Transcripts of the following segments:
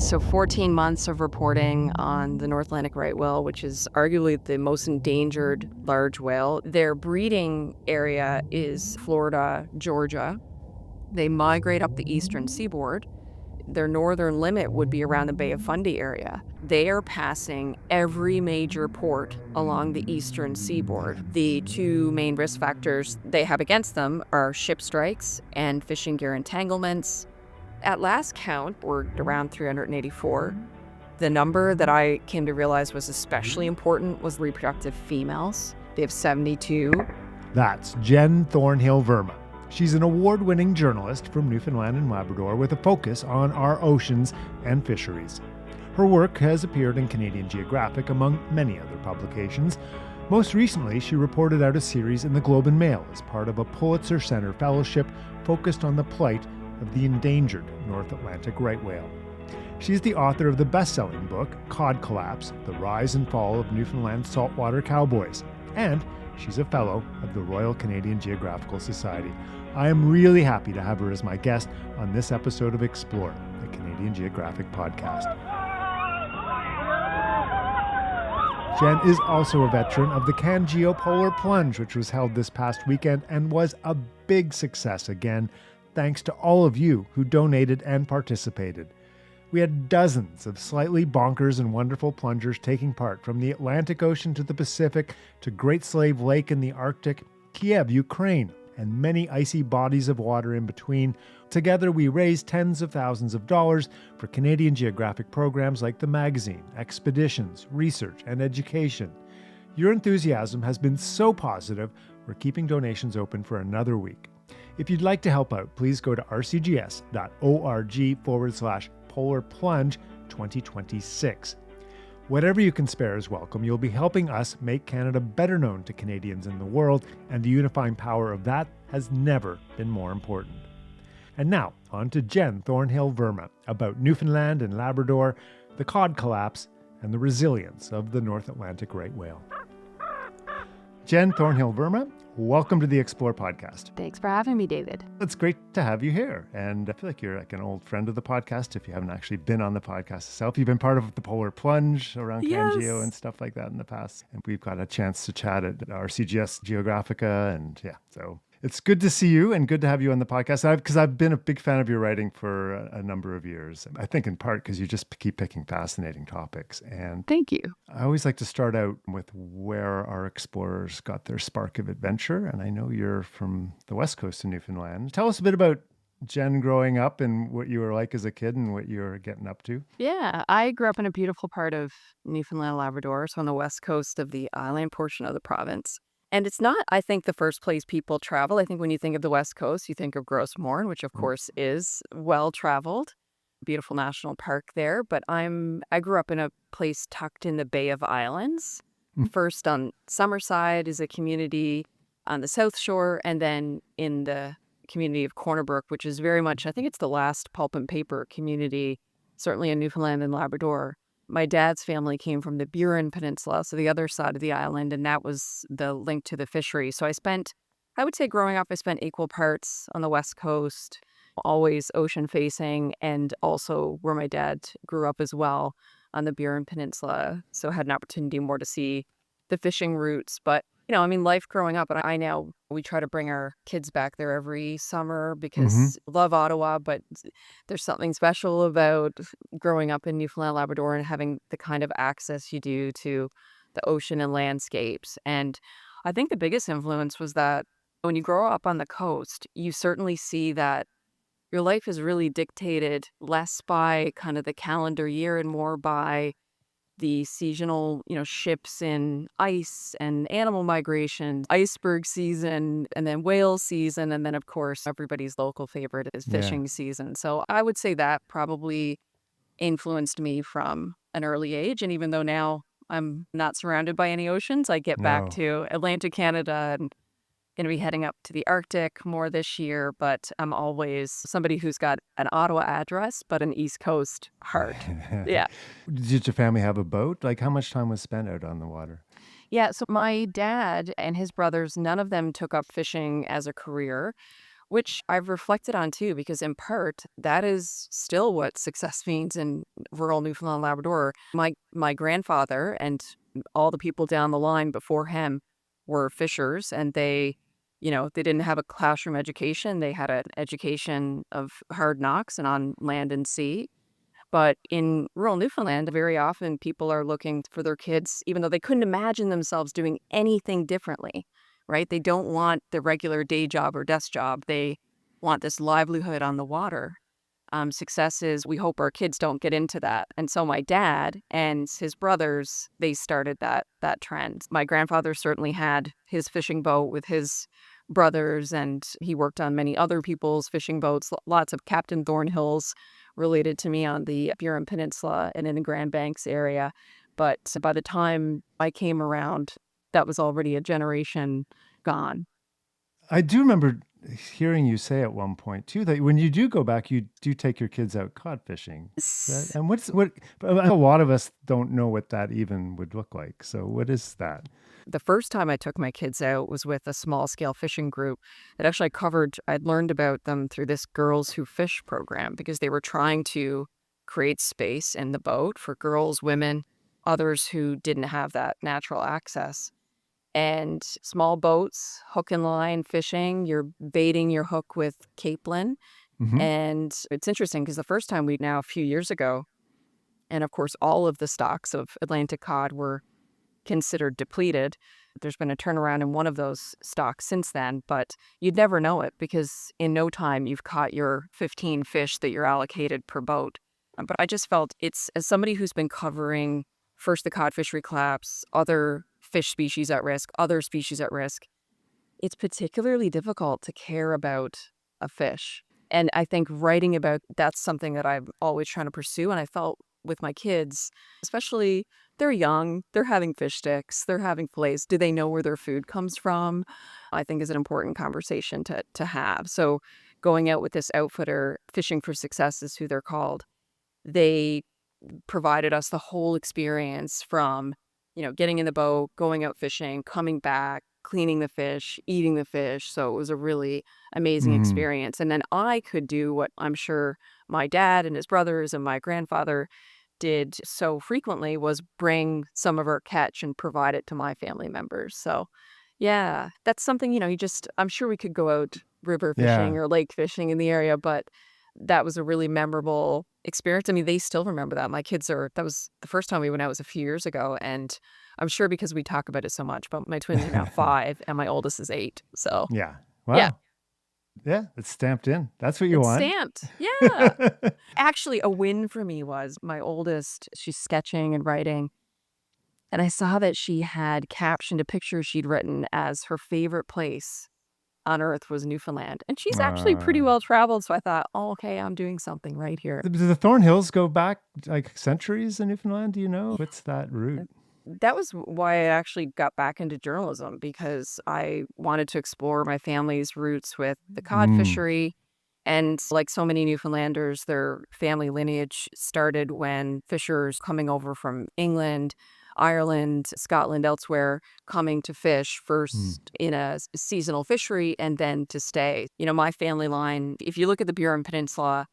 So 14 months of reporting on the North Atlantic right whale, which is arguably the most endangered large whale. Their breeding area is Florida, Georgia. They migrate up the eastern seaboard. Their northern limit would be around the Bay of Fundy area. They are passing every major port along the eastern seaboard. The two main risk factors they have against them are ship strikes and fishing gear entanglements. At last count, we're around 384. The number that I came to realize was especially important was reproductive females. They have 72. That's Jenn Thornhill Verma. She's an award-winning journalist from Newfoundland and Labrador with a focus on our oceans and fisheries. Her work has appeared in Canadian Geographic, among many other publications. Most recently, she reported out a series in the Globe and Mail as part of a Pulitzer Center fellowship focused on the plight of the endangered North Atlantic right whale. She's the author of the best-selling book, Cod Collapse, The Rise and Fall of Newfoundland's Saltwater Cowboys, and she's a fellow of the Royal Canadian Geographical Society. I am really happy to have her as my guest on this episode of Explore, the Canadian Geographic podcast. Jenn is also a veteran of the Can-Geo Polar Plunge, which was held this past weekend and was a big success again, thanks to all of you who donated and participated. We had dozens of slightly bonkers and wonderful plungers taking part, from the Atlantic Ocean to the Pacific to Great Slave Lake in the Arctic, Kiev, Ukraine, and many icy bodies of water in between. Together, we raised tens of thousands of dollars for Canadian Geographic programs like the magazine, expeditions, research, and education. Your enthusiasm has been so positive, we're keeping donations open for another week. If you'd like to help out, please go to rcgs.org/Polar Plunge 2026. Whatever you can spare is welcome. You'll be helping us make Canada better known to Canadians in the world, and the unifying power of that has never been more important. And now, on to Jenn Thornhill Verma about Newfoundland and Labrador, the Cod Collapse, and the resilience of the North Atlantic right whale. Jenn Thornhill Verma, welcome to the Explore podcast. Thanks for having me, David. It's great to have you here. And I feel like you're like an old friend of the podcast if you haven't actually been on the podcast itself. You've been part of the Polar Plunge around Can-Geo and stuff like that in the past. And we've got a chance to chat at RCGS Geographica. And yeah, so it's good to see you and good to have you on the podcast. Because I've been a big fan of your writing for a number of years. I think in part because you just keep picking fascinating topics. And Thank you. I always like to start out with where our explorers got their spark of adventure. And I know you're from the west coast of Newfoundland. Tell us a bit about Jenn growing up and what you were like as a kid and what you were getting up to. Yeah, I grew up in a beautiful part of Newfoundland, Labrador, so on the west coast of the island portion of the province. And it's not, I think, the first place people travel. I think when you think of the west coast, you think of Gros Morne, which of course is well-traveled. Beautiful national park there. But I grew up in a place tucked in the Bay of Islands. First on Summerside is a community on the south shore, and then in the community of Corner Brook, which is very much, I think it's the last pulp and paper community, certainly in Newfoundland and Labrador. My dad's family came from the Burin Peninsula, so the other side of the island, and that was the link to the fishery. So I would say growing up, I spent equal parts on the west coast, always ocean facing, and also where my dad grew up as well on the Burin Peninsula. So I had an opportunity more to see the fishing routes. But, life growing up, and we try to bring our kids back there every summer because love Ottawa, but there's something special about growing up in Newfoundland, Labrador and having the kind of access you do to the ocean and landscapes. And I think the biggest influence was that when you grow up on the coast, you certainly see that your life is really dictated less by kind of the calendar year and more by the seasonal, ships in ice and animal migration, iceberg season, and then whale season. And then, of course, everybody's local favorite is fishing season. So I would say that probably influenced me from an early age. And even though now I'm not surrounded by any oceans, I get back to Atlantic Canada and going to be heading up to the Arctic more this year, but I'm always somebody who's got an Ottawa address, but an East Coast heart. Yeah. Did your family have a boat? Like, how much time was spent out on the water? Yeah, so my dad and his brothers, none of them took up fishing as a career. which I've reflected on too, because in part, that is still what success means in rural Newfoundland and Labrador. My grandfather and all the people down the line before him were fishers, and they didn't have a classroom education. They had an education of hard knocks and on land and sea. But in rural Newfoundland, very often people are looking for their kids, even though they couldn't imagine themselves doing anything differently, right? They don't want the regular day job or desk job. They want this livelihood on the water. Success is we hope our kids don't get into that. And so my dad and his brothers, they started that trend. My grandfather certainly had his fishing boat with his brothers, and he worked on many other people's fishing boats, lots of Captain Thornhills related to me on the Burin Peninsula and in the Grand Banks area. But by the time I came around, that was already a generation gone. I do remember hearing you say at one point too that when you do go back, you do take your kids out cod fishing. And what? A lot of us don't know what that even would look like. So what is that? The first time I took my kids out was with a small scale fishing group that actually I'd learned about them through this Girls Who Fish program because they were trying to create space in the boat for girls, women, others who didn't have that natural access. And small boats, hook and line fishing, you're baiting your hook with capelin. Hmm. And it's interesting because the first time a few years ago, and of course, all of the stocks of Atlantic cod were considered depleted. There's been a turnaround in one of those stocks since then, but you'd never know it because in no time you've caught your 15 fish that you're allocated per boat. But I just felt it's, as somebody who's been covering first the cod fishery collapse, other fish species at risk, other species at risk, it's particularly difficult to care about a fish. And I think writing about that's something that I'm always trying to pursue. And I felt with my kids, especially they're young, they're having fish sticks, they're having fillets. Do they know where their food comes from? I think is an important conversation to have. So going out with this outfitter, Fishing for Success is who they're called. They provided us the whole experience from, getting in the boat, going out fishing, coming back, cleaning the fish, eating the fish. So it was a really amazing Mm. experience. And then I could do what I'm sure my dad and his brothers and my grandfather did so frequently was bring some of our catch and provide it to my family members. So yeah, that's something, I'm sure we could go out river fishing Yeah. or lake fishing in the area, but that was a really memorable experience. I mean, they still remember that. That was the first time we went out was a few years ago. And I'm sure because we talk about it so much, but my twins are now 5 and my oldest is 8. So Yeah. yeah, Wow. Yeah, it's stamped in. That's what you it's want. stamped. Yeah. Actually, a win for me was my oldest, she's sketching and writing. And I saw that she had captioned a picture she'd written as her favorite place on earth was Newfoundland. And she's actually pretty Uh, well traveled. So I thought, oh, okay, I'm doing something right here. do the Thornhills go back like centuries in Newfoundland? Do you know? What's that route? That was why I actually got back into journalism because I wanted to explore my family's roots with the cod Mm. fishery. And like so many Newfoundlanders, their family lineage started when fishers coming over from England, Ireland, Scotland, elsewhere, coming to fish Mm. first in a seasonal fishery and then to stay. My family line, if you look at the Burin Peninsula,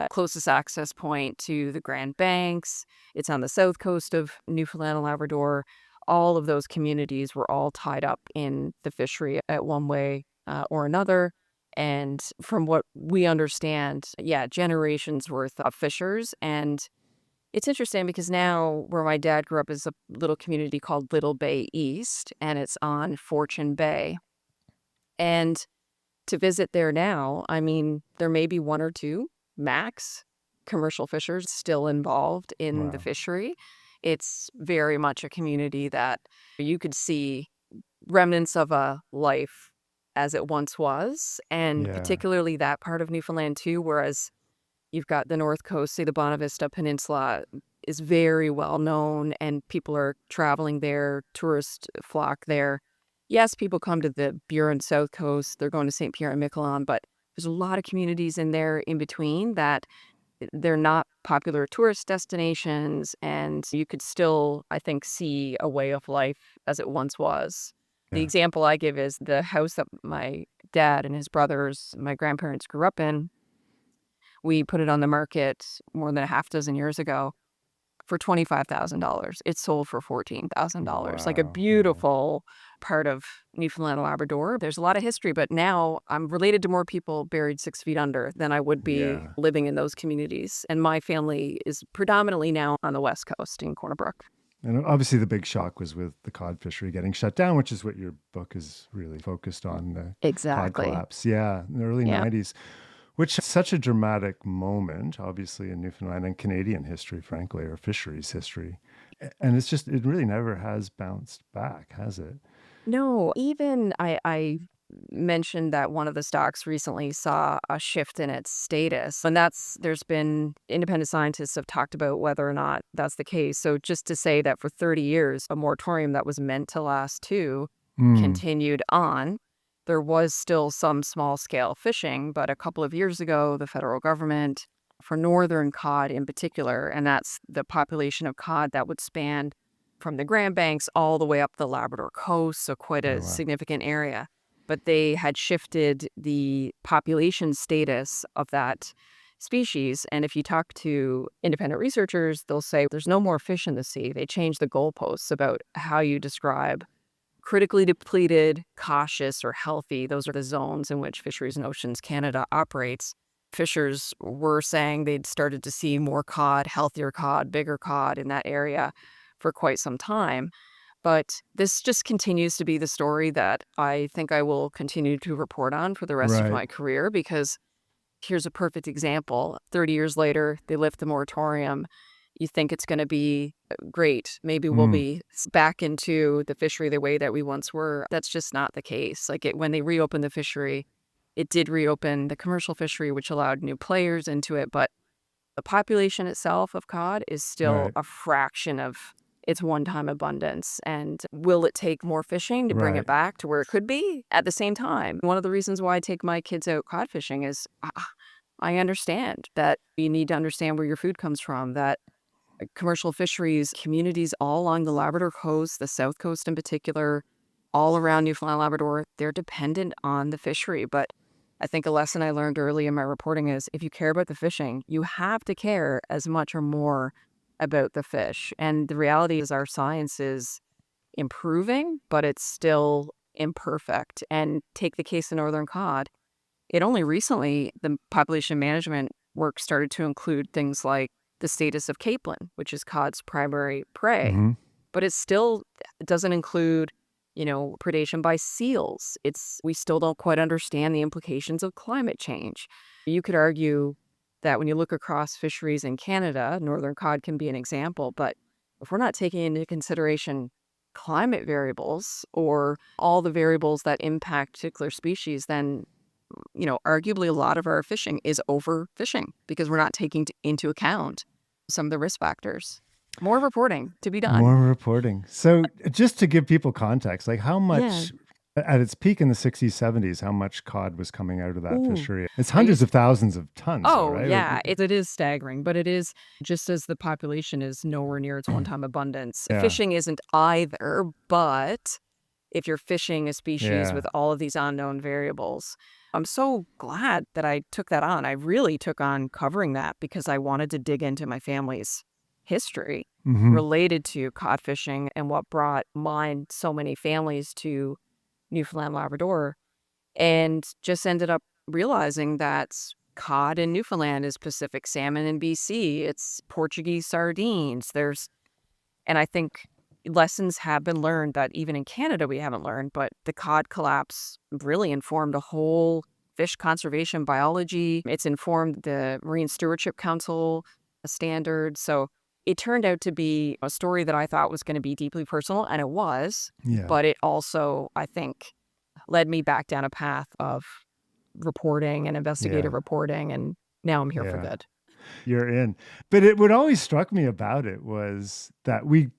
closest access point to the Grand Banks. It's on the south coast of Newfoundland and Labrador. All of those communities were all tied up in the fishery at one way or another. And from what we understand, yeah, generations worth of fishers. And it's interesting because now where my dad grew up is a little community called Little Bay East, and it's on Fortune Bay. And to visit there now, I mean, there may be one or two max commercial fishers still involved in the Wow. fishery. It's very much a community that you could see remnants of a life as it once was, and Yeah. particularly that part of Newfoundland too, whereas you've got the North Coast, say the Bonavista Peninsula is very well known and people are traveling there, tourist flock there. Yes, people come to the Burin South Coast, they're going to St. Pierre and Miquelon, but there's a lot of communities in there in between that they're not popular tourist destinations, and you could still, I think, see a way of life as it once was. The Yeah. example I give is the house that my dad and his brothers, my grandparents grew up in. We put it on the market more than a half dozen years ago for $25,000. It sold for $14,000. Like a Wow. Yeah. beautiful part of Newfoundland and Labrador. There's a lot of history, but now I'm related to more people buried 6 feet under than I would be Yeah. living in those communities. And my family is predominantly now on the West Coast in Corner Brook. And obviously, the big shock was with the cod fishery getting shut down, which is what your book is really focused on, the Cod Exactly. Collapse. Yeah, in the early Yeah. 90s, which is such a dramatic moment, obviously, in Newfoundland and Canadian history, frankly, or fisheries history. And it's just, it really never has bounced back, has it? No, even I mentioned that one of the stocks recently saw a shift in its status. And there's been independent scientists have talked about whether or not that's the case. So just to say that for 30 years, a moratorium that was meant to last two Mm, continued on. There was still some small scale fishing, but a couple of years ago, the federal government, for northern cod in particular, and that's the population of cod that would span from the Grand Banks all the way up the Labrador coast, so quite oh, a wow. significant area. But they had shifted the population status of that species. And if you talk to independent researchers, they'll say there's no more fish in the sea. They changed the goalposts about how you describe critically depleted, cautious, or healthy. Those are the zones in which Fisheries and Oceans Canada operates. Fishers were saying they'd started to see more cod, healthier cod, bigger cod in that area for quite some time. But this just continues to be the story that I think I will continue to report on for the rest of Right. my career because here's a perfect example. 30 years later, they lift the moratorium. You think it's going to be great. Maybe we'll Mm, be back into the fishery the way that we once were. That's just not the case. When they reopened the fishery, it did reopen the commercial fishery, which allowed new players into it. But the population itself of cod is still right. a fraction of its one-time abundance. And will it take more fishing to bring it Right. back to where it could be? At the same time, one of the reasons why I take my kids out cod fishing is I understand that you need to understand where your food comes from, that commercial fisheries, communities all along the Labrador coast, the South Coast in particular, all around Newfoundland, Labrador, they're dependent on the fishery. But I think a lesson I learned early in my reporting is if you care about the fishing, you have to care as much or more about the fish. And the reality is our science is improving, but it's still imperfect. And take the case of northern cod. It only recently, the population management work started to include things like the status of capelin, which is cod's primary prey, Hmm. but it still doesn't include, predation by seals. We still don't quite understand the implications of climate change. You could argue that when you look across fisheries in Canada, northern cod can be an example, but if we're not taking into consideration climate variables or all the variables that impact particular species, then arguably a lot of our fishing is overfishing because we're not taking into account some of the risk factors. More reporting to be More done. reporting. So, just to give people context, like how Yeah. much at its peak in the 60s, 70s, how much cod was coming out of that Ooh. fishery? It's I hundreds used of thousands of tons, though, Oh, right? yeah. It is staggering, but it is just as the population is nowhere near its one-time abundance. Yeah. Fishing isn't either, but if you're fishing a species Yeah. with all of these unknown variables, I'm so glad that I took that on. I really took on covering that because I wanted to dig into my family's history Hmm. related to cod fishing and what brought mine so many families to Newfoundland, Labrador, and just ended up realizing that cod in Newfoundland is Pacific salmon in BC. It's Portuguese sardines. And I think lessons have been learned that even in Canada we haven't learned, but the cod collapse really informed a whole fish conservation biology. It's informed the Marine Stewardship Council standard. So it turned out to be a story that I thought was going to be deeply personal, and it was, Yeah. but it also, I think, led me back down a path of reporting and Yeah. investigative reporting, and now I'm here for Yeah. good. You're in. But what always struck me about it was that we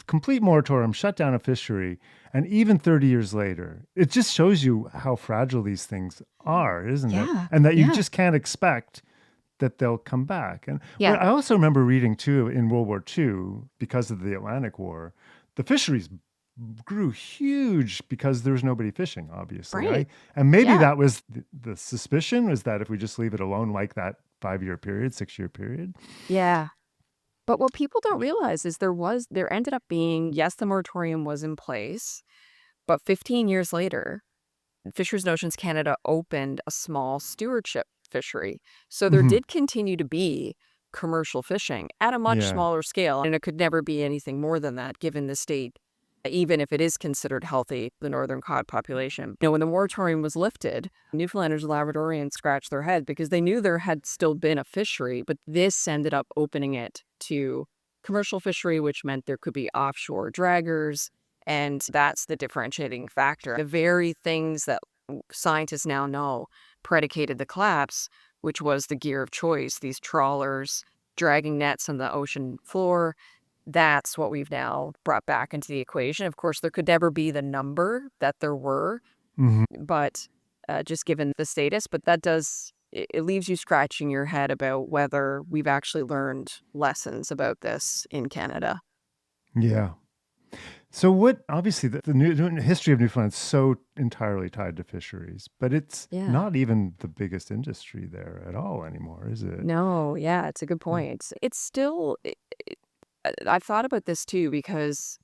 complete moratorium, shut down a fishery, and even 30 years later, it just shows you how fragile these things are, isn't it? Yeah, And that you yeah, just can't expect that they'll come back. And yeah. what I also remember reading too in World War II, because of the Atlantic War, the fisheries grew huge because there was nobody fishing, obviously. Right. And maybe Yeah. that was the suspicion, was that if we just leave it alone like that 5-year period, 6-year period. Yeah. But what people don't realize is there ended up being, yes, the moratorium was in place, but 15 years later, Fisheries and Oceans Canada opened a small stewardship fishery. So there Hmm. did continue to be commercial fishing at a much Yeah. smaller scale, and it could never be anything more than that given the state, even if it is considered healthy, the northern cod population. When the moratorium was lifted, Newfoundlanders and Labradorians scratched their head because they knew there had still been a fishery, but this ended up opening it to commercial fishery, which meant there could be offshore draggers, and that's the differentiating factor. The very things that scientists now know predicated the collapse, which was the gear of choice, these trawlers, dragging nets on the ocean floor. That's what we've now brought back into the equation. Of course, there could never be the number that there were, Hmm. but just given the status, but that does, it leaves you scratching your head about whether we've actually learned lessons about this in Canada. Yeah. So what, obviously, the history of Newfoundland is so entirely tied to fisheries, but it's Yeah. not even the biggest industry there at all anymore, is it? No, yeah, it's a good Yeah. point. It's still, I've thought about this too because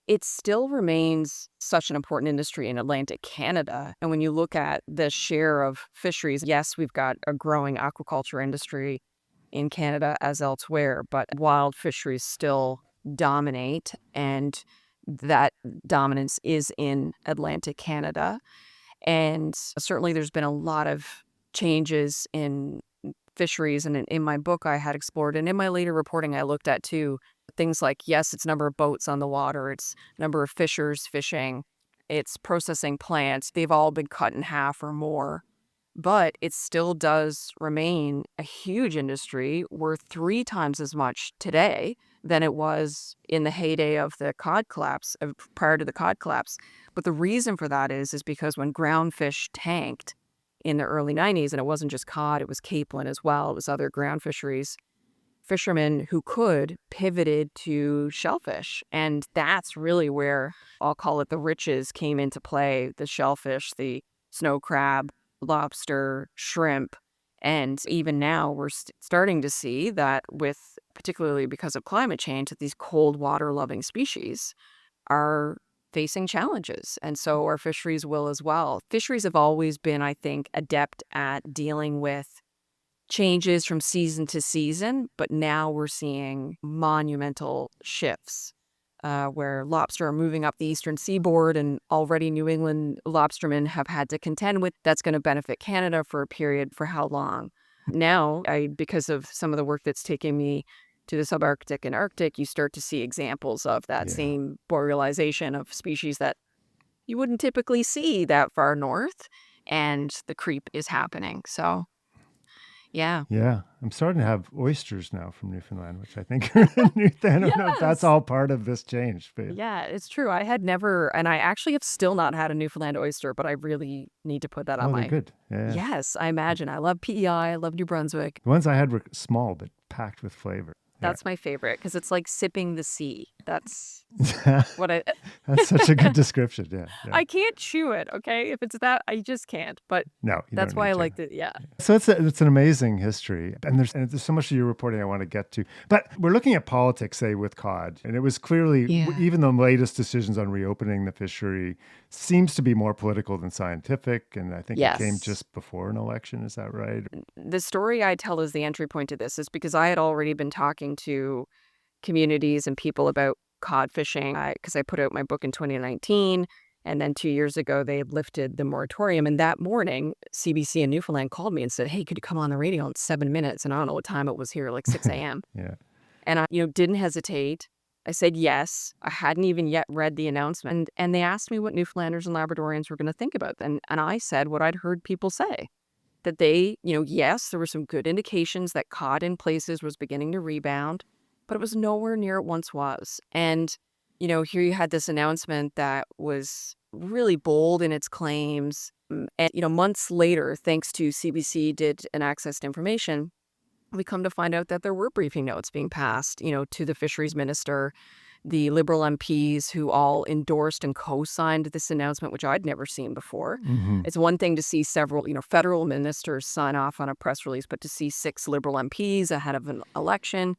it still remains such an important industry in Atlantic Canada. And when you look at the share of fisheries, yes, we've got a growing aquaculture industry in Canada as elsewhere, but wild fisheries still dominate, and that dominance is in Atlantic Canada. And certainly there's been a lot of changes in fisheries. And in my book, I had explored, and in my later reporting, I looked at too things like, yes, it's number of boats on the water, it's number of fishers fishing, it's processing plants. They've all been cut in half or more. But it still does remain a huge industry, worth 3 times as much today than it was in the heyday of the cod collapse, prior to the cod collapse. But the reason for that is because when ground fish tanked in the early 90s, and it wasn't just cod, it was capelin as well, it was other ground fisheries, fishermen who could pivoted to shellfish. And that's really where, I'll call it, the riches came into play: the shellfish, the snow crab, lobster, shrimp. And even now we're starting to see that, with particularly because of climate change, that these cold water loving species are facing challenges. And so our fisheries will as well. Fisheries have always been, I think, adept at dealing with changes from season to season, but now we're seeing monumental shifts, where lobster are moving up the eastern seaboard, and already New England lobstermen have had to contend with that's going to benefit Canada for a period. For how long? Now, because of some of the work that's taking me to the subarctic and Arctic, you start to see examples of that Yeah. same borealization of species that you wouldn't typically see that far north, and the creep is happening. So, yeah. Yeah. I'm starting to have oysters now from Newfoundland, which I think are a new thing. I don't know if that's Yes. all part of this change, but Yeah, it's true. I had never, and I actually have still not had a Newfoundland oyster, but I really need to put that on oh, they're my. good. Yeah. Yes, I imagine. I love PEI. I love New Brunswick. The ones I had were small, but packed with flavor. Yeah. That's my favorite because it's like sipping the sea. That's what I. That's such a good description. Yeah. Yeah. I can't chew it. Okay, if it's that, I just can't. But No, you that's don't why need I to. like it. Yeah. So it's an amazing history, and there's so much of your reporting I want to get to. But we're looking at politics, say, with cod, and it was clearly, Yeah. even the latest decisions on reopening the fishery seems to be more political than scientific, and I think it came Yes. just before an election. Is that right? The story I tell as the entry point to this is because I had already been talking to communities and people about cod fishing, because I put out my book in 2019. And then 2 years ago, they had lifted the moratorium. And that morning, CBC in Newfoundland called me and said, "Hey, could you come on the radio in 7 minutes?" And I don't know what time it was here, like 6 a.m. Yeah. And I, didn't hesitate. I said yes. I hadn't even yet read the announcement. And they asked me what Newfoundlanders and Labradorians were going to think about it. And I said what I'd heard people say, that they, yes, there were some good indications that cod in places was beginning to rebound, but it was nowhere near it once was. And, here you had this announcement that was really bold in its claims. And, months later, thanks to CBC did an access to information, we come to find out that there were briefing notes being passed, to the fisheries minister, the Liberal MPs who all endorsed and co-signed this announcement, which I'd never seen before. Hmm. It's one thing to see several, federal ministers sign off on a press release, but to see 6 Liberal MPs ahead of an election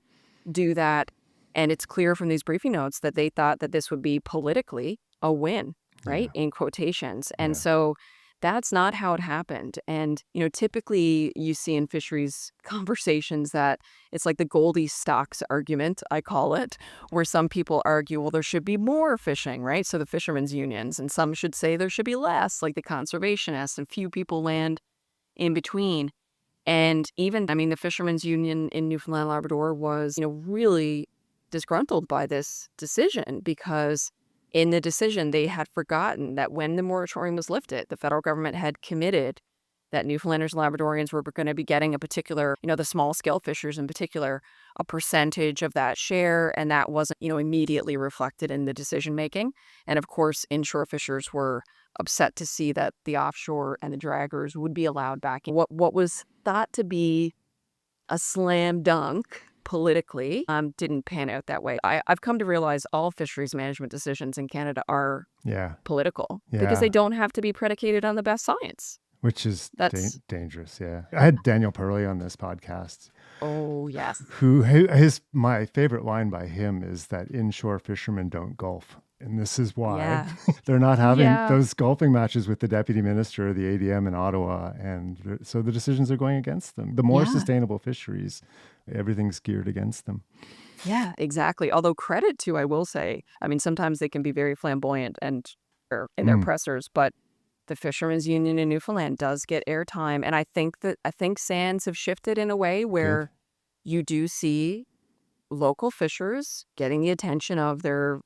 do that. And it's clear from these briefing notes that they thought that this would be politically a win, right? Yeah. In quotations. And Yeah. so that's not how it happened. And, typically you see in fisheries conversations that it's like the Goldilocks argument, I call it, where some people argue, well, there should be more fishing, right? So the fishermen's unions, and some should say there should be less, like the conservationists, and few people land in between. And even, the Fishermen's Union in Newfoundland and Labrador was, really disgruntled by this decision because in the decision, they had forgotten that when the moratorium was lifted, the federal government had committed that Newfoundlanders and Labradorians were going to be getting a particular, the small scale fishers in particular, a percentage of that share. And that wasn't, immediately reflected in the decision making. And of course, inshore fishers were upset to see that the offshore and the draggers would be allowed back in. What was thought to be a slam dunk politically didn't pan out that way. I've come to realize all fisheries management decisions in Canada are Yeah. political because Yeah. they don't have to be predicated on the best science. Which is That's dangerous. Yeah. I had Daniel Pearley on this podcast, oh yes. my favorite line by him is that inshore fishermen don't golf. And this is why Yeah. they're not having Yeah. those golfing matches with the deputy minister of the ADM in Ottawa. And so the decisions are going against them. The more Yeah. sustainable fisheries, everything's geared against them. Yeah, exactly. Although credit to, I will say, sometimes they can be very flamboyant and in their pressers, but the Fishermen's Union in Newfoundland does get airtime. And I think sands have shifted in a way where you do see local fishers getting the attention of their,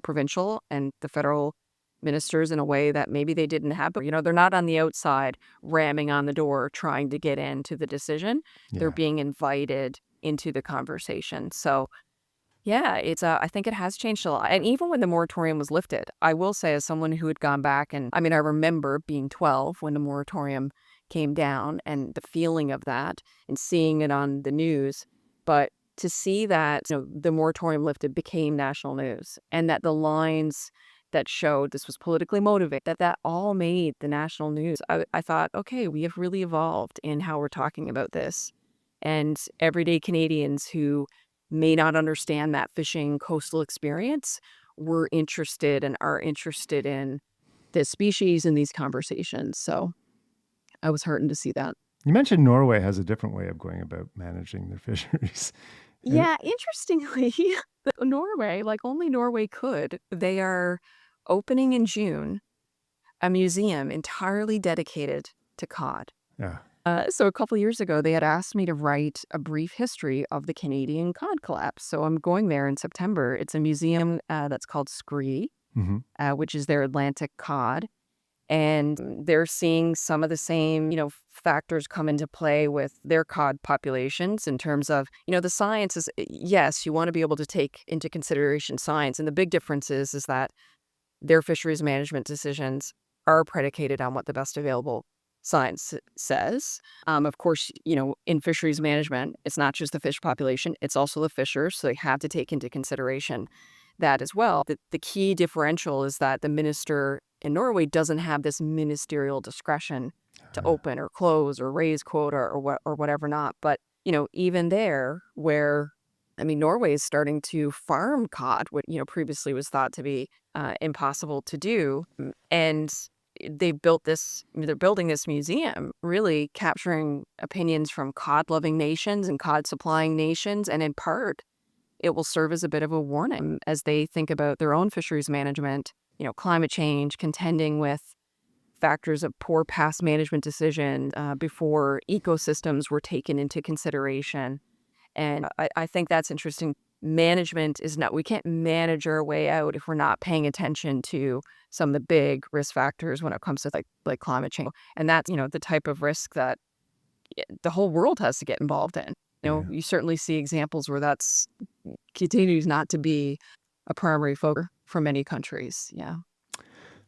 provincial and the federal ministers in a way that maybe they didn't have. But, they're not on the outside ramming on the door trying to get into the decision. They're Yeah. being invited into the conversation. So yeah, I think it has changed a lot. And even when the moratorium was lifted, I will say, as someone who had gone back and I remember being 12 when the moratorium came down and the feeling of that and seeing it on the news. But to see that, the moratorium lifted became national news and that the lines that showed this was politically motivated, that all made the national news. I thought, okay, we have really evolved in how we're talking about this. And everyday Canadians who may not understand that fishing coastal experience were interested and are interested in this species and these conversations. So I was heartened to see that. You mentioned Norway has a different way of going about managing their fisheries. Yeah, interestingly, Norway, like only Norway could, they are opening in June a museum entirely dedicated to cod. Yeah. So a couple years ago, they had asked me to write a brief history of the Canadian Cod Collapse. So I'm going there in September. It's a museum that's called Scree, Hmm. which is their Atlantic cod. And they're seeing some of the same, factors come into play with their cod populations in terms of, the science is, yes, you want to be able to take into consideration science. And the big difference is that their fisheries management decisions are predicated on what the best available science says. Of course, in fisheries management, it's not just the fish population, it's also the fishers. So they have to take into consideration that as well. The key differential is that the minister in Norway doesn't have this ministerial discretion to open or close or raise quota or whatever not. But, even there where, Norway is starting to farm cod, what, previously was thought to be impossible to do. And they're building this museum, really capturing opinions from cod-loving nations and cod-supplying nations. And in part, it will serve as a bit of a warning as they think about their own fisheries management, climate change, contending with factors of poor past management decisions before ecosystems were taken into consideration. And I think that's interesting. Management is not, we can't manage our way out if we're not paying attention to some of the big risk factors when it comes to like climate change. And that's, the type of risk that the whole world has to get involved in. You certainly see examples where that's continues not to be a primary focus for many countries. Yeah.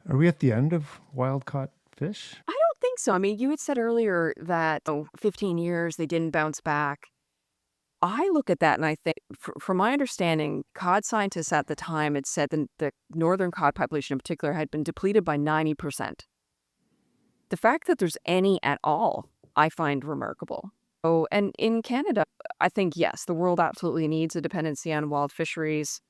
Are we at the end of wild caught fish? I don't think so. You had said earlier that 15 years they didn't bounce back. I look at that and I think, from my understanding, cod scientists at the time had said that the northern cod population in particular had been depleted by 90%. The fact that there's any at all, I find remarkable. Oh, and in Canada, I think, yes, the world absolutely needs a dependency on wild fisheries.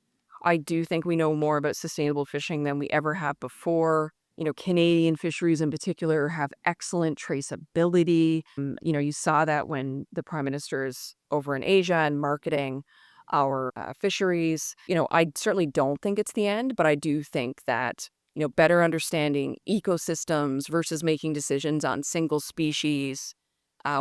I do think we know more about sustainable fishing than we ever have before. Canadian fisheries in particular have excellent traceability. You saw that when the prime minister is over in Asia and marketing our fisheries. I certainly don't think it's the end, but I do think that, better understanding ecosystems versus making decisions on single species,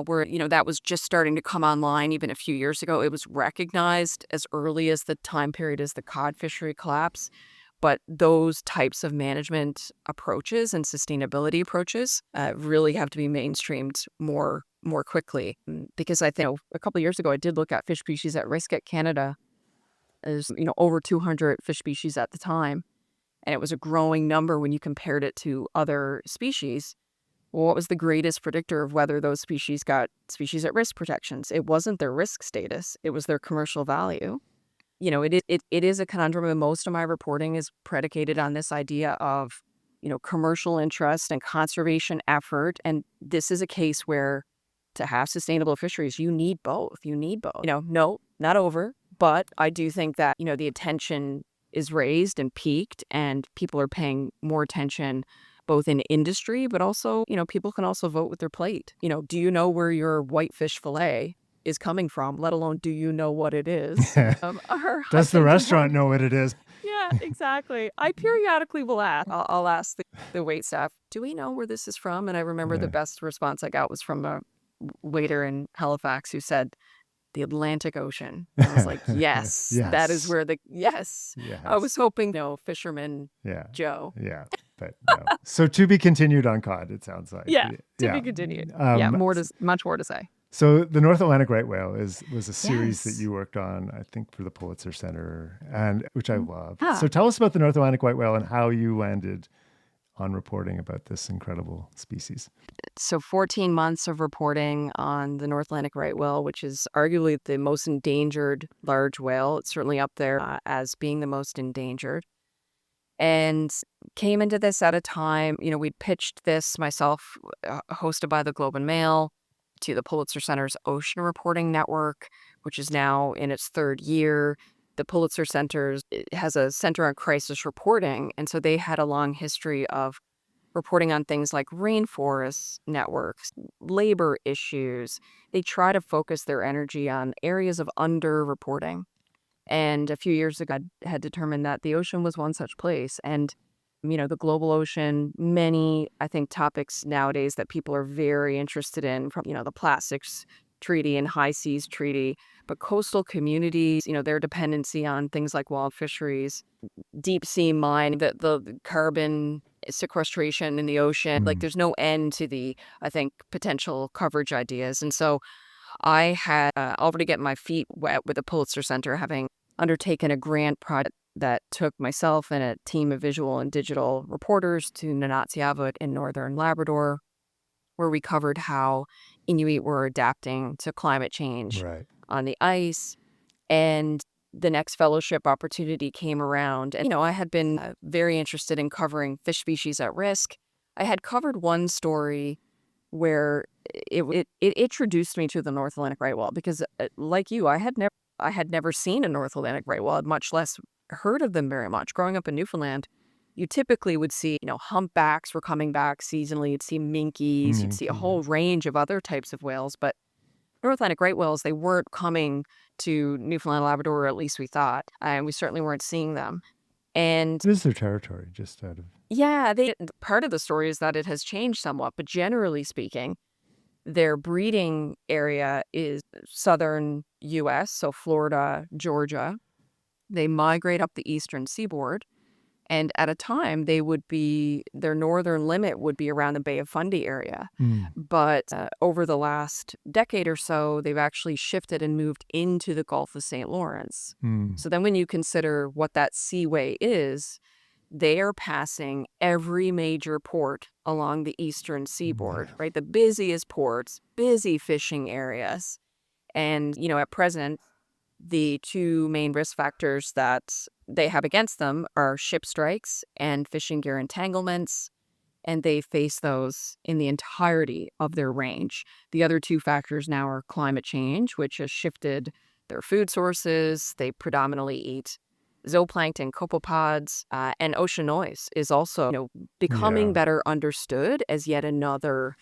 where, that was just starting to come online even a few years ago. It was recognized as early as the time period as the cod fishery collapse. But those types of management approaches and sustainability approaches really have to be mainstreamed more quickly. Because I think, a couple of years ago, I did look at fish species at risk at Canada. There's, over 200 fish species at the time. And it was a growing number when you compared it to other species. Well, what was the greatest predictor of whether those species got species at risk protections? It wasn't their risk status, it was their commercial value. It is a conundrum, and most of my reporting is predicated on this idea of, commercial interest and conservation effort. And this is a case where, to have sustainable fisheries, you need both. You need both. No, not over, but I do think that, the attention is raised and peaked, and people are paying more attention both in industry, but also, people can also vote with their plate. Do you know where your whitefish fillet is coming from, let alone do you know what it is? Or I Does the think restaurant know what it is? yeah, exactly. I periodically will ask. I'll ask the wait staff, do we know where this is from? And I remember the Yeah. best response I got was from a waiter in Halifax who said, the Atlantic Ocean. And I was like, yes, that is Yes. where yes. I Yes. was hoping, fisherman Yeah. Joe. Yeah. But no. So to be continued on cod, it sounds like. Yeah, to Yeah. be continued. Yeah, much more to say. So the North Atlantic right whale was a series that Yes. you worked on, I think, for the Pulitzer Center, and which I love. Yeah. So tell us about the North Atlantic white whale and how you landed on reporting about this incredible species. So 14 months of reporting on the North Atlantic right whale, which is arguably the most endangered large whale. It's certainly up there as being the most endangered. And came into this at a time, we'd pitched this myself, hosted by the Globe and Mail, to the Pulitzer Center's Ocean Reporting Network, which is now in its third year. The Pulitzer Center has a center on crisis reporting, and so they had a long history of reporting on things like rainforest networks, labor issues. They try to focus their energy on areas of underreporting. And a few years ago, I had determined that the ocean was one such place. And, the global ocean, many, I think, topics nowadays that people are very interested in, from, the plastics treaty and high seas treaty, but coastal communities, their dependency on things like wild fisheries, deep sea mine, the carbon sequestration in the ocean. Like, there's no end to the, I think, potential coverage ideas. And so I had already get my feet wet with the Pulitzer Center, having undertaken a grant project that took myself and a team of visual and digital reporters to Nunatsiavut in northern Labrador, where we covered how Inuit were adapting to climate change Right. on the ice. And the next fellowship opportunity came around. And, I had been very interested in covering fish species at risk. I had covered one story where it introduced me to the North Atlantic right whale because, like you, I had never seen a North Atlantic right whale, much less heard of them very much. Growing up in Newfoundland, you typically would see, humpbacks were coming back seasonally. You'd see minkies, you'd see a whole range of other types of whales, but North Atlantic right whales, they weren't coming to Newfoundland, Labrador, or at least we thought, and we certainly weren't seeing them. And What is their territory, just out of... yeah, part of the story is that it has changed somewhat, but generally speaking, their breeding area is southern U.S., so Florida, Georgia. They migrate up the eastern seaboard, and at a time, their northern limit would be around the Bay of Fundy area. But over the last decade or so, they've actually shifted and moved into the Gulf of St. Lawrence. So then when you consider what that seaway is, they are passing every major port along the eastern seaboard, right? The busiest ports, busy fishing areas. And, at present, the two main risk factors that they have against them are ship strikes and fishing gear entanglements, and they face those in the entirety of their range. The other two factors now are climate change, which has shifted their food sources. They predominantly eat zooplankton, copepods, and ocean noise is also, becoming Yeah. better understood as yet another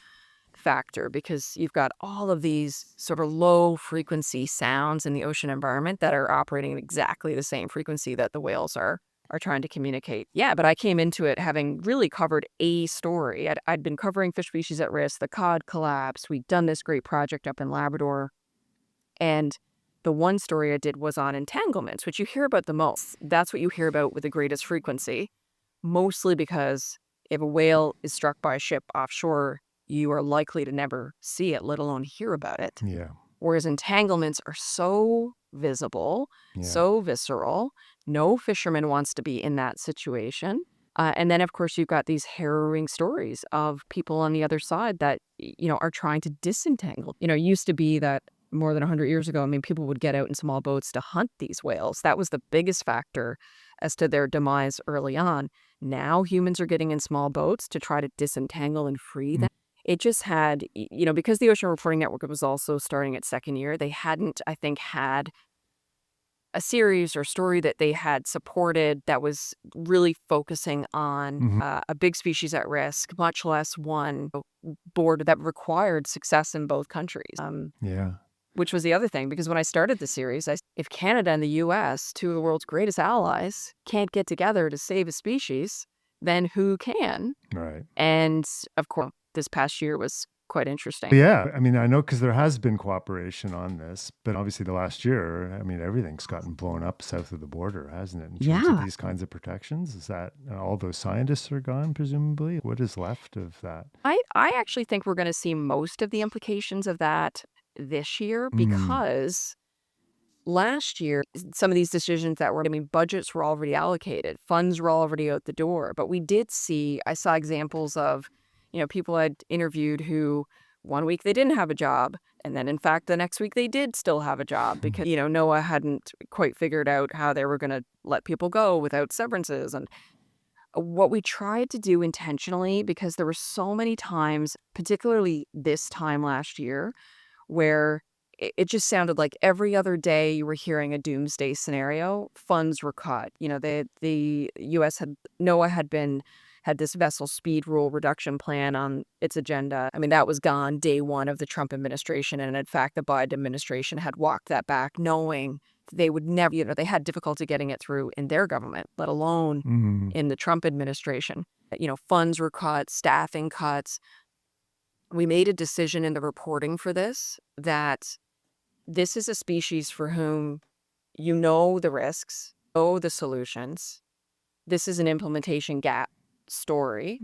factor, because you've got all of these sort of low frequency sounds in the ocean environment that are operating at exactly the same frequency that the whales are trying to communicate. Yeah, but I came into it having really covered a story. I'd been covering fish species at risk, the Cod Collapse. We'd done this great project up in Labrador. And the one story I did was on entanglements, which you hear about the most. That's what you hear about with the greatest frequency, mostly because if a whale is struck by a ship offshore, you are likely to never see it, let alone hear about it. Yeah. Whereas entanglements are so visible, Yeah. so visceral, no fisherman wants to be in that situation. And then, of course, you've got these harrowing stories of people on the other side that, are trying to disentangle. It used to be that more than 100 years ago, I mean, people would get out in small boats to hunt these whales. That was the biggest factor as to their demise early on. Now humans are getting in small boats to try to disentangle and free them. It just had, because the Ocean Reporting Network was also starting its second year, they hadn't, I think, had a series or story that they had supported that was really focusing on a big species at risk, much less one board that required success in both countries. Yeah. Which was the other thing, because when I started the series, if Canada and the US, two of the world's greatest allies, can't get together to save a species, then who can? Right. And of course, this past year was quite interesting. Yeah, I mean, I know because there has been cooperation on this, but obviously the last year, I mean, everything's gotten blown up south of the border, hasn't it? In terms of Yeah. these kinds of protections, is that all those scientists are gone, presumably? What is left of that? I actually think we're going to see most of the implications of that this year, because last year, some of these decisions that were, budgets were already allocated, funds were already out the door. But I saw examples of, people I'd interviewed who one week they didn't have a job. And then, in fact, the next week they did still have a job because, NOAA hadn't quite figured out how they were going to let people go without severances. And what we tried to do intentionally, because there were so many times, particularly this time last year, where it just sounded like every other day you were hearing a doomsday scenario. Funds were cut. The U.S. NOAA had this vessel speed rule reduction plan on its agenda. I mean, that was gone day one of the Trump administration, and in fact, the Biden administration had walked that back, knowing they would never. They had difficulty getting it through in their government, let alone in the Trump administration. Funds were cut, staffing cuts. We made a decision in the reporting for this that this is a species for whom the risks, the solutions. This is an implementation gap story.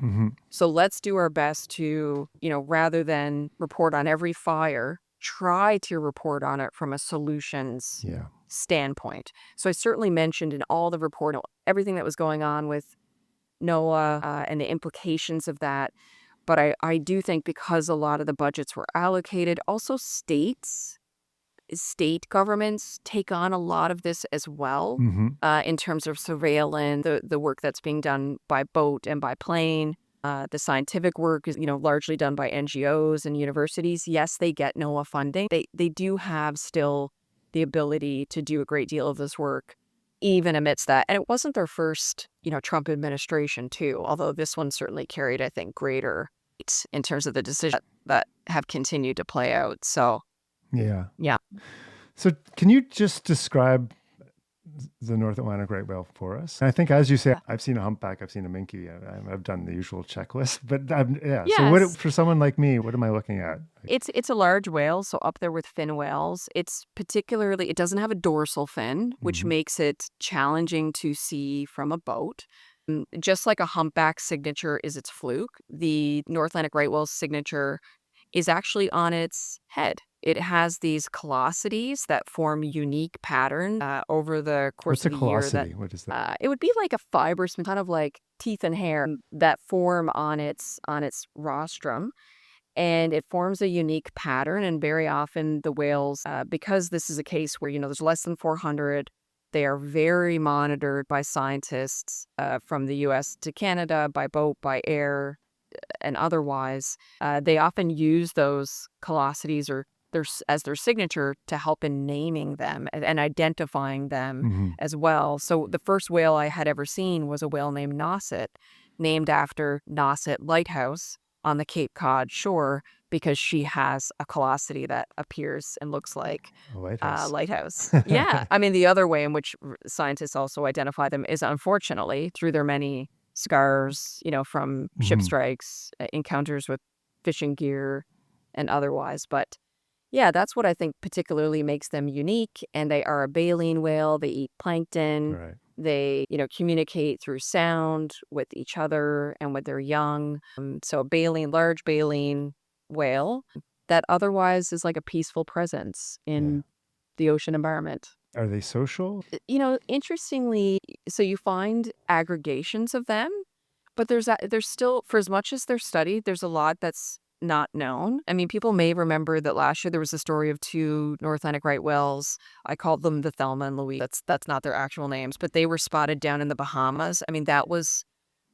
So let's do our best to, rather than report on every fire, try to report on it from a solutions standpoint. So I certainly mentioned in all the reporting everything that was going on with NOAA and the implications of that. But I do think because a lot of the budgets were allocated, also state governments take on a lot of this as well, in terms of surveillance, the work that's being done by boat and by plane. The scientific work is, largely done by NGOs and universities. Yes, they get NOAA funding. They do have still the ability to do a great deal of this work, even amidst that. And it wasn't their first, Trump administration, too, although this one certainly carried, I think, greater weight in terms of the decisions that have continued to play out. So, Yeah. yeah. So can you just describe the North Atlantic right whale for us? I think, as you say, I've seen a humpback, I've seen a minke, I've done the usual checklist, but So Yes. for someone like me, what am I looking at? It's a large whale, so up there with fin whales. It doesn't have a dorsal fin, which makes it challenging to see from a boat. Just like a humpback signature is its fluke, the North Atlantic right whale's signature is actually on its head. It has these callosities that form unique patterns over the course What's a of the year. callosity? What is that? It would be like a fibrous, kind of like teeth and hair that form on its rostrum. and it forms a unique pattern. And very often the whales, because this is a case where, there's less than 400, they are very monitored by scientists from the US to Canada, by boat, by air, and otherwise. They often use those callosities or as their signature to help in naming them and identifying them Hmm. as well. So the first whale I had ever seen was a whale named Nauset, named after Nauset Lighthouse on the Cape Cod shore, because she has a callosity that appears and looks like A a lighthouse. lighthouse. Yeah. I mean, the other way in which scientists also identify them is, unfortunately, through their many scars, from ship Hmm. strikes, encounters with fishing gear, and otherwise. But yeah, that's what I think particularly makes them unique. And they are a baleen whale. They eat plankton. Right. They, communicate through sound with each other and with their young. So a large baleen whale that otherwise is like a peaceful presence Yeah. in the ocean environment. Are they social? Interestingly, so you find aggregations of them, but there's still, for as much as they're studied, there's a lot that's not known. I mean, people may remember that last year there was a story of two North Atlantic right whales. I called them the Thelma and Louise. That's not their actual names, but they were spotted down in the Bahamas. I mean, that was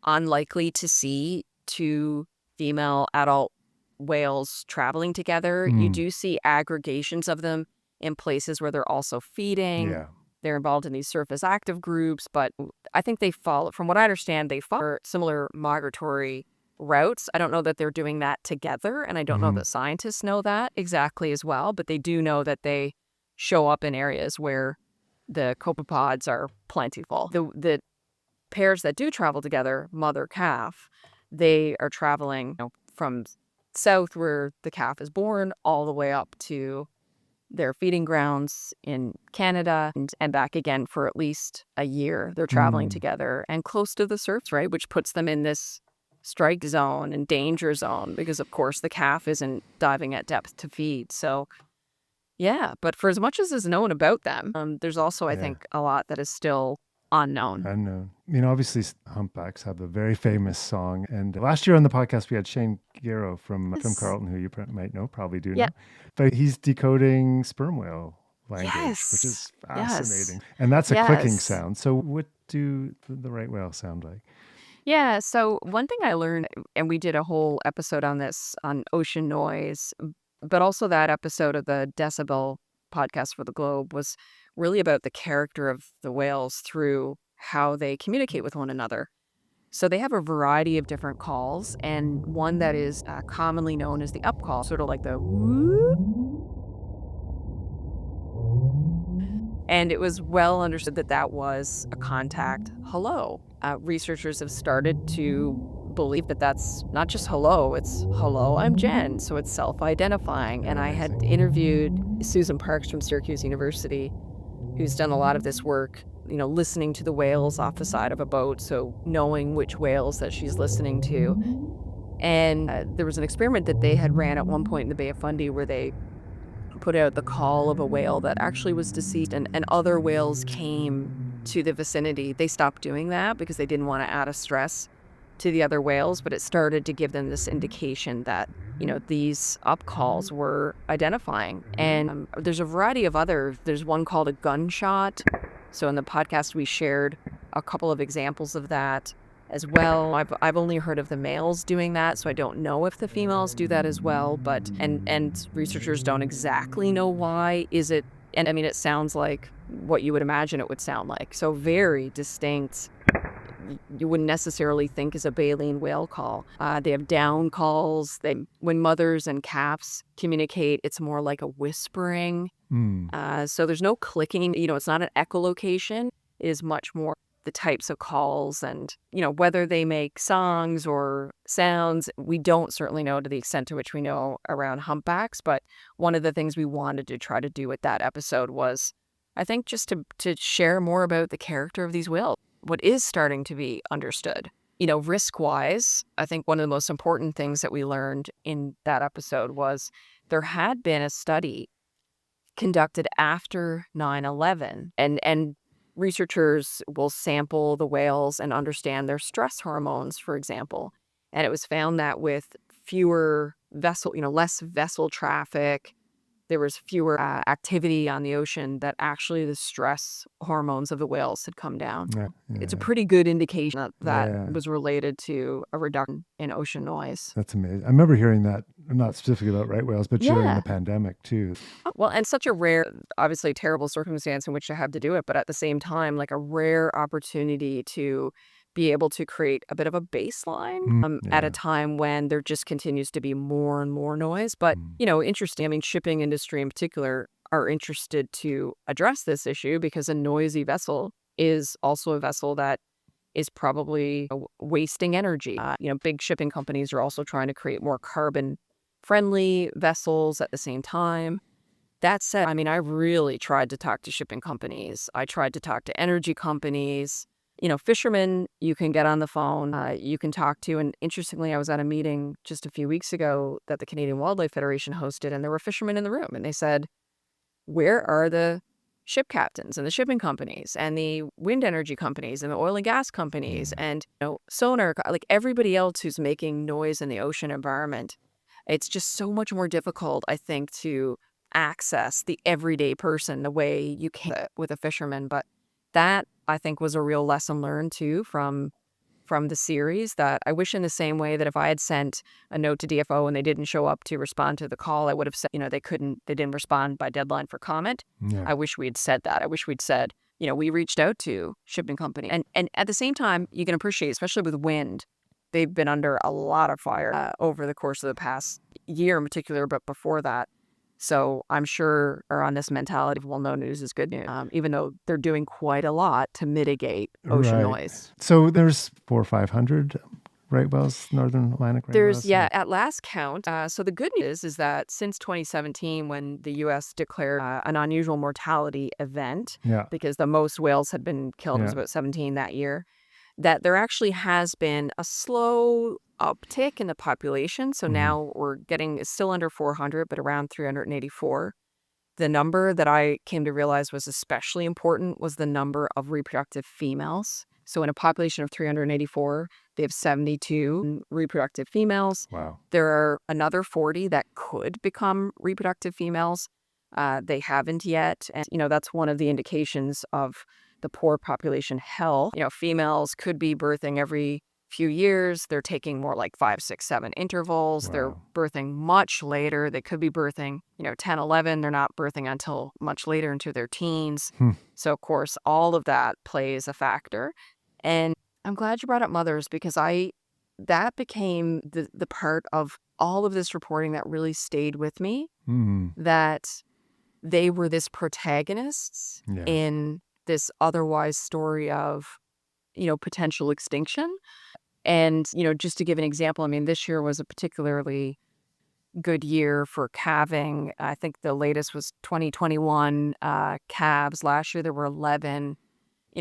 unlikely to see two female adult whales traveling together. You Mm. do see aggregations of them in places where they're also feeding. Yeah. They're involved in these surface active groups, but I think they follow, from what I understand, they follow similar migratory routes. I don't know that they're doing that together, and I don't know Hmm. that scientists know that exactly as well, but they do know that they show up in areas where the copepods are plentiful. The pairs that do travel together, mother calf, they are traveling, from south where the calf is born all the way up to their feeding grounds in Canada and back again for at least a year. They're traveling Mm. together and close to the surface, right? Which puts them in this strike zone and danger zone because, of course, the calf isn't diving at depth to feed. So, yeah, but for as much as is known about them, there's also, I Yeah. think, a lot that is still unknown. Unknown. Obviously, humpbacks have a very famous song. And last year on the podcast, we had Shane Guerrero from Yes. Carleton, who you might know, probably do Yeah. know. But he's decoding sperm whale language, which Yes. is Yes. fascinating. And that's a clicking Yes. sound. So, what do the right whale sound like? Yeah. So one thing I learned, and we did a whole episode on this on ocean noise, but also that episode of the Decibel podcast for the Globe was really about the character of the whales through how they communicate with one another. So they have a variety of different calls, and one that is commonly known as the up call, sort of like the whoop. And it was well understood that that was a contact hello. Researchers have started to believe that that's not just hello, it's hello, I'm Jen. So it's self identifying. And I had Amazing. interviewed Susan Parks from Syracuse University, who's done a lot of this work, listening to the whales off the side of a boat. So knowing which whales that she's listening to. And there was an experiment that they had ran at one point in the Bay of Fundy where they put out the call of a whale that actually was deceased, and other whales came to the vicinity. They stopped doing that because they didn't want to add a stress to the other whales, but it started to give them this indication that, these up calls were identifying. And there's a variety of others. There's one called a gunshot. So in the podcast, we shared a couple of examples of that as well. I've only heard of the males doing that, so I don't know if the females do that as well. But and researchers don't exactly know why. Is it? And I mean, it sounds like what you would imagine it would sound like. So very distinct. You wouldn't necessarily think is a baleen whale call. They have down calls. When mothers and calves communicate, it's more like a whispering. Mm. So there's no clicking. It's not an echolocation. It is much more the types of calls and, whether they make songs or sounds, we don't certainly know to the extent to which we know around humpbacks. But one of the things we wanted to try to do with that episode was, I think, just to share more about the character of these whales, what is starting to be understood. Risk-wise, I think one of the most important things that we learned in that episode was there had been a study conducted after 9/11, and researchers will sample the whales and understand their stress hormones, for example. And it was found that with fewer less vessel traffic. There was fewer activity on the ocean, that actually the stress hormones of the whales had come down. Yeah, It's a yeah, pretty good indication that yeah. was related to a reduction in ocean noise. That's amazing. I remember hearing that, not specifically about right whales, but during the Yeah. pandemic too. Well, and such a rare, obviously terrible circumstance in which to have to do it, but at the same time, like a rare opportunity to be able to create a bit of a baseline at a Yeah. time when there just continues to be more and more noise. But, Mm. interesting. I mean, shipping industry in particular are interested to address this issue because a noisy vessel is also a vessel that is probably wasting energy. Big shipping companies are also trying to create more carbon friendly vessels at the same time. That said, I mean, I really tried to talk to shipping companies. I tried to talk to energy companies. Fishermen, you can get on the phone, you can talk to. And interestingly, I was at a meeting just a few weeks ago that the Canadian Wildlife Federation hosted, and there were fishermen in the room. And they said, where are the ship captains and the shipping companies and the wind energy companies and the oil and gas companies Mm. and sonar, like everybody else who's making noise in the ocean environment? It's just so much more difficult, I think, to access the everyday person the way you can with a fisherman. But that, I think, was a real lesson learned too from the series, that I wish in the same way that if I had sent a note to DFO and they didn't show up to respond to the call, I would have said, they didn't respond by deadline for comment. Yeah. I wish we had said that. I wish we'd said, we reached out to shipping company. And at the same time, you can appreciate, especially with wind, they've been under a lot of fire over the course of the past year in particular, but before that. So I'm sure are on this mentality of, well, no news is good news, even though they're doing quite a lot to mitigate ocean Right. noise. So there's 400 or 500 right whales, Northern Atlantic right whales. At last count. So the good news is that since 2017, when the U.S. declared an unusual mortality event, Yeah. because the most whales had been killed, it was Yeah. about 17 that year, that there actually has been a slow uptick in the population. So now we're getting still under 400, but around 384. The number that I came to realize was especially important was the number of reproductive females. So in a population of 384, they have 72 reproductive females. Wow. There are another 40 that could become reproductive females. They haven't yet. And, that's one of the indications of the poor population health. Females could be birthing every few years. They're taking more like 5, 6, 7 intervals. They're Wow. birthing much later. They could be birthing, 10, 11. They're not birthing until much later into their teens. So, of course, all of that plays a factor. And I'm glad you brought up mothers, because that became the part of all of this reporting that really stayed with me, that they were this protagonists Yeah. in this otherwise story of, potential extinction. And, just to give an example, I mean, this year was a particularly good year for calving. I think the latest was 2021 calves. Last year there were 11.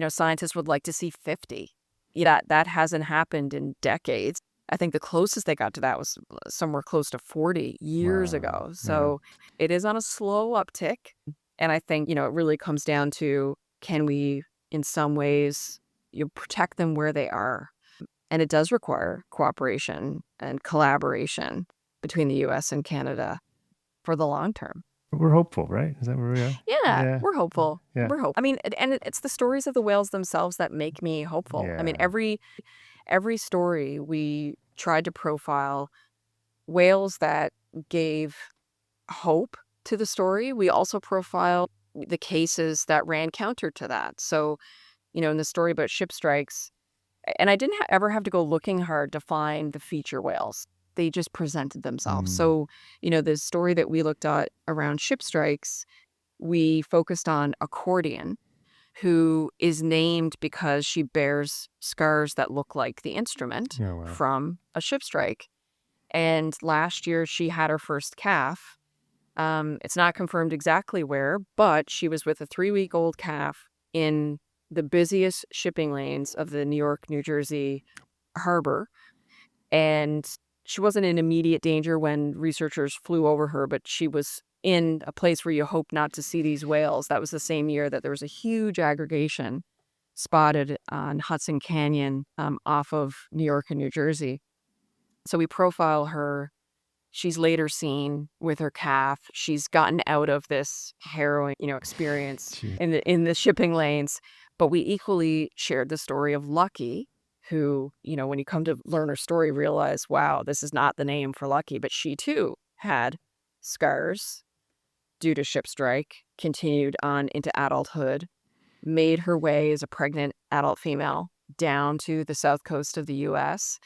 Scientists would like to see 50. That hasn't happened in decades. I think the closest they got to that was somewhere close to 40 years Wow. ago. Yeah. So it is on a slow uptick. And I think, it really comes down to, can we, in some ways, protect them where they are? And it does require cooperation and collaboration between the U.S. and Canada for the long term. We're hopeful, right? Is that where we are? Yeah, Yeah. we're hopeful. Yeah. We're hopeful. I mean, and it's the stories of the whales themselves that make me hopeful. I mean, Yeah. every story we tried to profile whales that gave hope to the story. We also profiled the cases that ran counter to that. So, in the story about ship strikes, and I didn't ever have to go looking hard to find the feature whales. They just presented themselves. So, the story that we looked at around ship strikes, we focused on Accordion, who is named because she bears scars that look like the instrument Oh, wow. from a ship strike. And last year she had her first calf. It's not confirmed exactly where, but she was with a 3-week-old calf in the busiest shipping lanes of the New York, New Jersey harbor. And she wasn't in immediate danger when researchers flew over her, but she was in a place where you hope not to see these whales. That was the same year that there was a huge aggregation spotted on Hudson Canyon off of New York and New Jersey. So we profile her. She's later seen with her calf. She's gotten out of this harrowing, experience Gee. in the shipping lanes. But we equally shared the story of Lucky, who, when you come to learn her story, realize, wow, this is not the name for Lucky. But she too had scars due to ship strike, continued on into adulthood, made her way as a pregnant adult female down to the south coast of the US.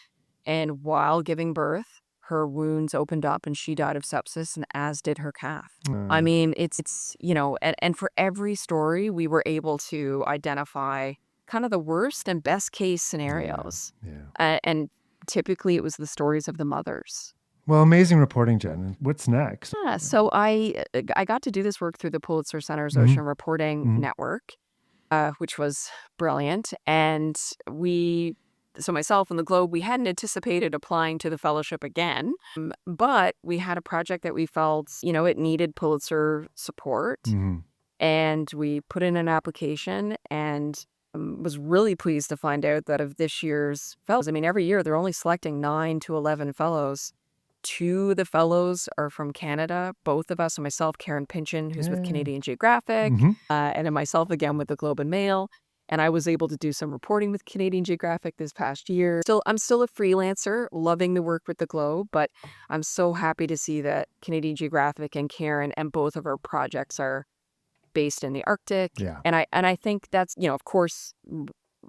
And while giving birth, her wounds opened up and she died of sepsis, and as did her calf. I mean, and for every story, we were able to identify kind of the worst and best case scenarios. Yeah. And typically it was the stories of the mothers. Well, amazing reporting, Jen. What's next? Yeah, so I got to do this work through the Pulitzer Center's Mhm. Ocean Reporting Mhm. Network, which was brilliant. And so myself and the Globe, we hadn't anticipated applying to the fellowship again, but we had a project that we felt, it needed Pulitzer support. Mhm. And we put in an application and was really pleased to find out that of this year's fellows, I mean, every year they're only selecting 9 to 11 fellows. 2 of the fellows are from Canada, both of us, and myself, Karen Pynchon, who's with Yeah. Canadian Geographic, Mhm. and then myself again with the Globe and Mail. And I was able to do some reporting with Canadian Geographic this past year. I'm still a freelancer, loving the work with the Globe, but I'm so happy to see that Canadian Geographic and Karen and both of our projects are based in the Arctic. Yeah. And I think that's, of course,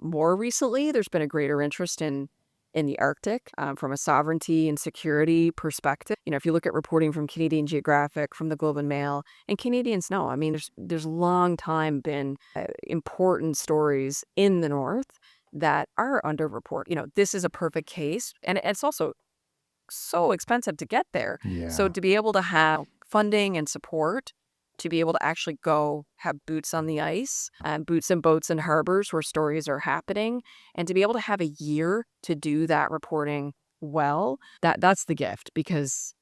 more recently, there's been a greater interest in the Arctic from a sovereignty and security perspective. If you look at reporting from Canadian Geographic, from the Globe and Mail, and Canadians know, I mean, there's long time been important stories in the North that are underreported. This is a perfect case, and it's also so expensive to get there. So Yeah. to be able to have funding and support, to be able to actually go have boots on the ice, boots in boats and harbors where stories are happening, and to be able to have a year to do that reporting well, that's the gift, because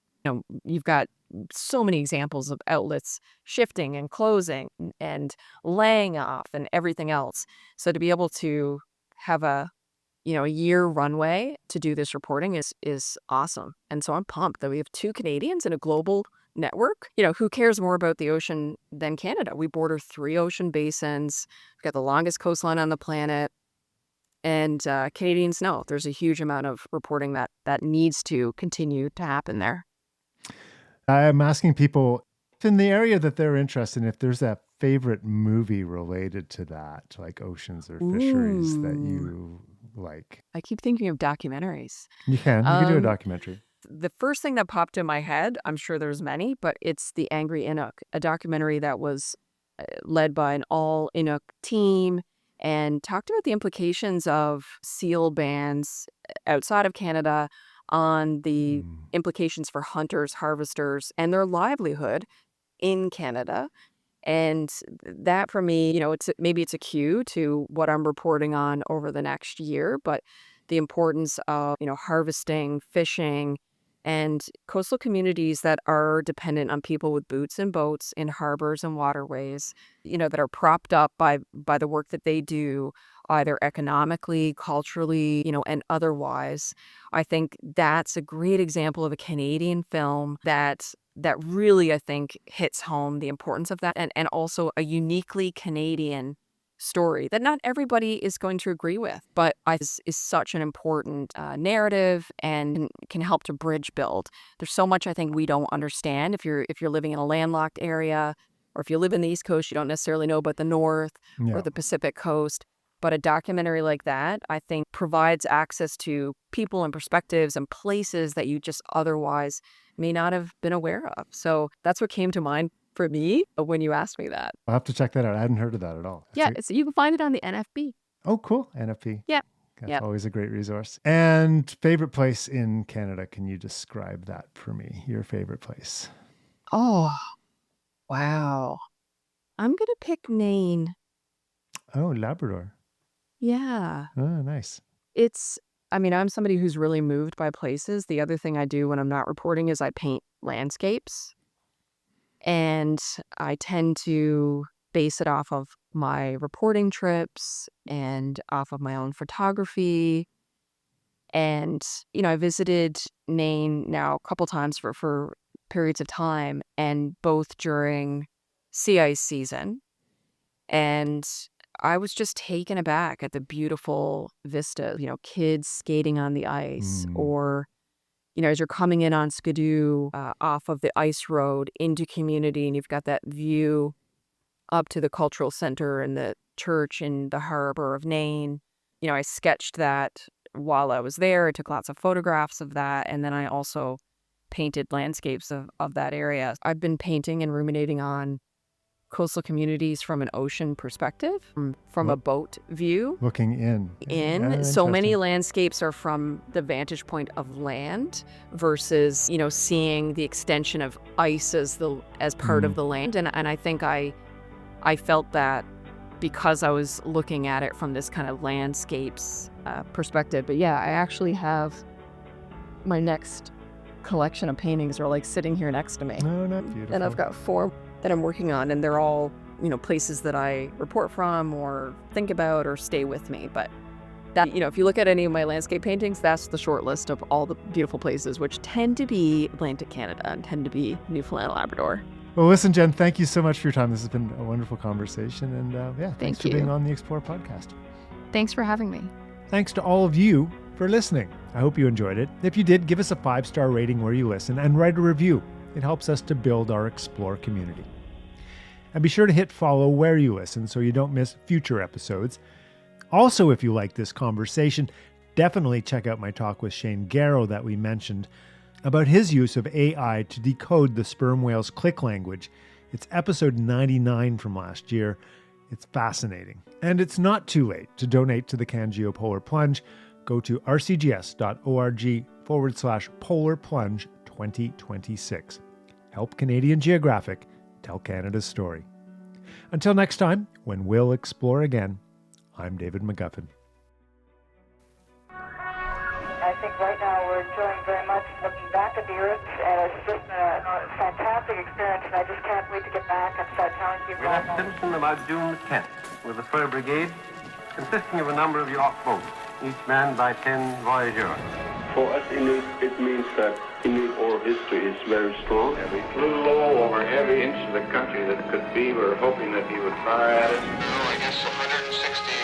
you've got so many examples of outlets shifting and closing and laying off and everything else. So to be able to have a year runway to do this reporting is awesome. And so I'm pumped that we have 2 Canadians in a global network. Who cares more about the ocean than Canada? We border 3 ocean basins. We've got the longest coastline on the planet. And Canadians know there's a huge amount of reporting that needs to continue to happen there. I'm asking people in the area that they're interested in if there's a favorite movie related to that, like oceans or fisheries, that Ooh. you like. I keep thinking of documentaries. You can do a documentary. The first thing that popped in my head, I'm sure there's many, but it's The Angry Inuk, a documentary that was led by an all Inuk team and talked about the implications of seal bans outside of Canada on the implications for hunters, harvesters, and their livelihood in Canada. And that for me, maybe it's a cue to what I'm reporting on over the next year, but the importance of, harvesting, fishing, and coastal communities that are dependent on people with boots and boats in harbors and waterways, that are propped up by the work that they do, either economically, culturally, and otherwise. I think that's a great example of a Canadian film that really, I think, hits home the importance of that, and also a uniquely Canadian story that not everybody is going to agree with, but is such an important narrative and can help to bridge build. There's so much I think we don't understand if you're living in a landlocked area, or if you live in the East Coast, you don't necessarily know about the North or Yeah. the Pacific Coast. But a documentary like that, I think, provides access to people and perspectives and places that you just otherwise may not have been aware of. So that's what came to mind for me when you asked me that. I'll have to check that out. I hadn't heard of that at all. Yeah, you can find it on the NFB. Oh, cool. NFP. Yeah. That's Yep. always a great resource. And favorite place in Canada, can you describe that for me? Your favorite place? Oh, wow. I'm going to pick Maine. Oh, Labrador. Yeah. Oh, nice. I'm somebody who's really moved by places. The other thing I do when I'm not reporting is I paint landscapes. And I tend to base it off of my reporting trips and off of my own photography. And, I visited Maine now a couple times for periods of time, and both during sea ice season. And I was just taken aback at the beautiful vista, kids skating on the ice, Mm. or, as you're coming in on Skidoo off of the ice road into community, and you've got that view up to the cultural center and the church in the harbor of Nain. I sketched that while I was there. I took lots of photographs of that. And then I also painted landscapes of that area. I've been painting and ruminating on coastal communities from an ocean perspective, from a boat view. Looking in. So many Interesting. landscapes are from the vantage point of land versus, seeing the extension of ice as part of the land. And I think I felt that because I was looking at it from this kind of landscapes perspective. But yeah, I actually have my next collection of paintings are like sitting here next to me. Oh, not beautiful. And I've got 4 that I'm working on, and they're all, places that I report from or think about or stay with me. But that, if you look at any of my landscape paintings, that's the short list of all the beautiful places, which tend to be Atlantic Canada and tend to be Newfoundland and Labrador. Well, listen, Jen, thank you so much for your time. This has been a wonderful conversation. And thanks Thank for you. being on the Explore podcast. Thanks for having me. Thanks to all of you for listening. I hope you enjoyed it. If you did, give us a 5-star rating where you listen and write a review. It helps us to build our Explore community. And be sure to hit follow where you listen so you don't miss future episodes. Also, if you like this conversation, definitely check out my talk with Shane Garrow that we mentioned about his use of AI to decode the sperm whale's click language. It's episode 99 from last year. It's fascinating. And it's not too late to donate to the Canada Polar Plunge. Go to rcgs.org/Polar Plunge 2026. Help Canadian Geographic tell Canada's story. Until next time, when we'll explore again, I'm David McGuffin. I think right now we're enjoying very much looking back at the Earth, and it's just a fantastic experience, and I just can't wait to get back and start telling people We about left Simpson about June the 10th with the fur brigade, consisting of a number of yacht boats, each manned by 10 voyageurs. For us Inuit, it means that Inuit oral history is very strong. And we flew low over every inch of the country that could be. We were hoping that he would fire at us. I guess 160